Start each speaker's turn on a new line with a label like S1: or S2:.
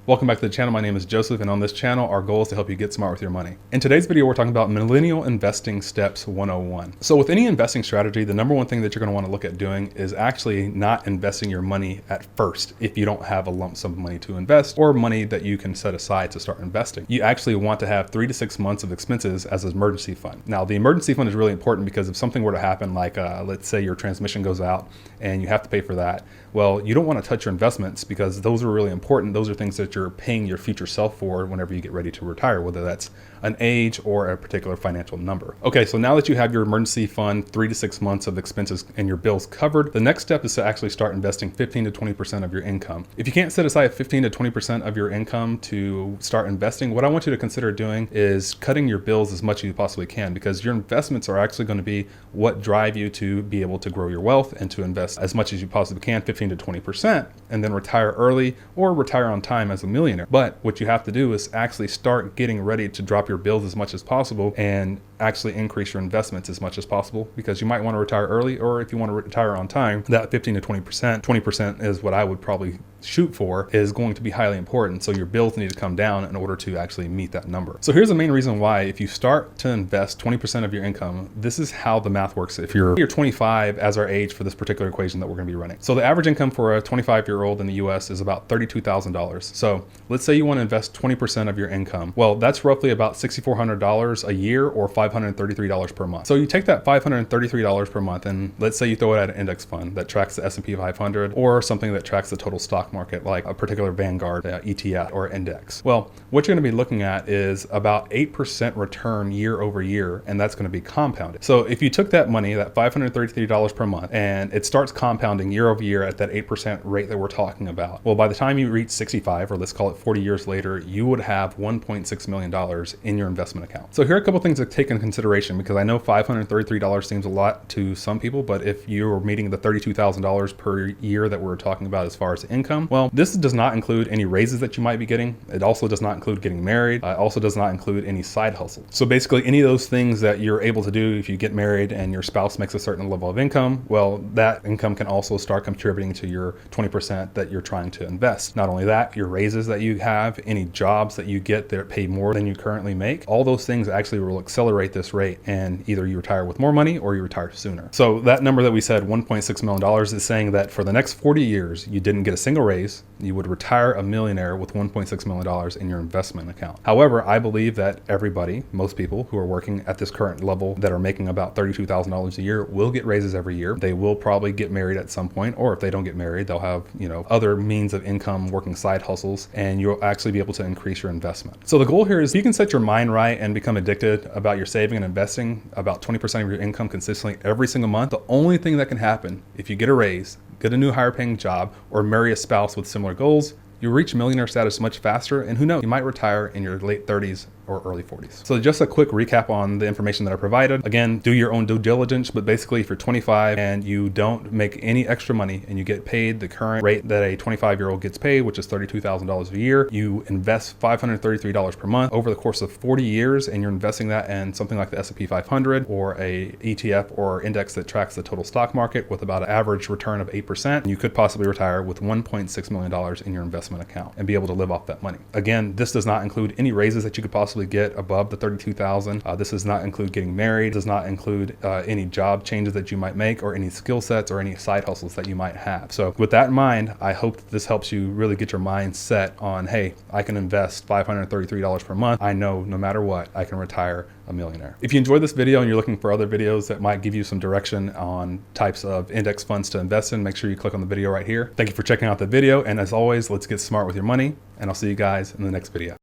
S1: Welcome back to the channel. My name is Joseph, and on this channel, our goal is to help you get smart with your money. In today's video, we're talking about Millennial Investing Steps 101. So with any investing strategy, the number one thing that you're going to want to look at doing is actually not investing your money at first if you don't have a lump sum of money to invest or money that you can set aside to start investing. You actually want to have 3 to 6 months of expenses as an emergency fund. Now, the emergency fund is really important because if something were to happen, like let's say your transmission goes out and you have to pay for that, well, you don't want to touch your investments because those are really important. Those are things that you're paying your future self for whenever you get ready to retire, whether that's an age or a particular financial number. Okay, so now that you have your emergency fund, 3 to 6 months of expenses and your bills covered, the next step is to actually start investing 15 to 20% of your income. If you can't set aside 15 to 20% of your income to start investing, what I want you to consider doing is cutting your bills as much as you possibly can, because your investments are actually going to be what drive you to be able to grow your wealth and to invest as much as you possibly can, 15 to 20%, and then retire early or retire on time as a millionaire. But what you have to do is actually start getting ready to drop your bills as much as possible and actually increase your investments as much as possible, because you might want to retire early, or if you want to retire on time, that 15 to 20% is what I would probably shoot for, is going to be highly important. So your bills need to come down in order to actually meet that number. So here's the main reason why, if you start to invest 20% of your income, this is how the math works. If you're 25 as our age for this particular equation that we're going to be running. So the average income for a 25-year-old in the US is about $32,000. So let's say you want to invest 20% of your income. Well, that's roughly about $6,400 a year, or $533 per month. So you take that $533 per month and let's say you throw it at an index fund that tracks the S&P 500 or something that tracks the total stock market, like a particular Vanguard ETF or index. Well, what you're going to be looking at is about 8% return year over year, and that's going to be compounded. So if you took that money, that $533 per month, and it starts compounding year over year at that 8% rate that we're talking about, well, by the time you reach 65, or let's call it 40 years later, you would have $1.6 million in your investment account. So here are a couple things to take into consideration, because I know $533 seems a lot to some people, but if you're meeting the $32,000 per year that we're talking about as far as income, well, this does not include any raises that you might be getting. It also does not include getting married. It also does not include any side hustle. So basically any of those things that you're able to do if you get married and your spouse makes a certain level of income, well, that income can also start contributing to your 20% that you're trying to invest. Not only that, your raises that you have, any jobs that you get that pay more than you currently make, all those things actually will accelerate this rate, and either you retire with more money or you retire sooner. So that number that we said, $1.6 million, is saying that for the next 40 years, you didn't get a single raise, you would retire a millionaire with $1.6 million in your investment account. However, I believe that everybody, most people who are working at this current level that are making about $32,000 a year, will get raises every year. They will probably get married at some point, or if they don't get married, they'll have, other means of income, working side hustles, and you'll actually be able to increase your investment. So the goal here is you can set your mind right and become addicted about your saving and investing about 20% of your income consistently every single month. The only thing that can happen if you get a raise, get a new higher paying job, or marry a spouse with similar goals, you'll reach millionaire status much faster, and who knows, you might retire in your late 30s or early 40s. So just a quick recap on the information that I provided. Again, do your own due diligence, but basically if you're 25 and you don't make any extra money and you get paid the current rate that a 25-year-old gets paid, which is $32,000 a year, you invest $533 per month over the course of 40 years, and you're investing that in something like the S&P 500 or a ETF or index that tracks the total stock market with about an average return of 8%, and you could possibly retire with $1.6 million in your investment account and be able to live off that money. Again, this does not include any raises that you could possibly get above the $32,000. This does not include getting married, does not include any job changes that you might make, or any skill sets or any side hustles that you might have. So with that in mind, I hope that this helps you really get your mind set on, hey, I can invest $533 per month. I know no matter what, I can retire a millionaire. If you enjoyed this video and you're looking for other videos that might give you some direction on types of index funds to invest in, make sure you click on the video right here. Thank you for checking out the video, and as always, let's get smart with your money, and I'll see you guys in the next video.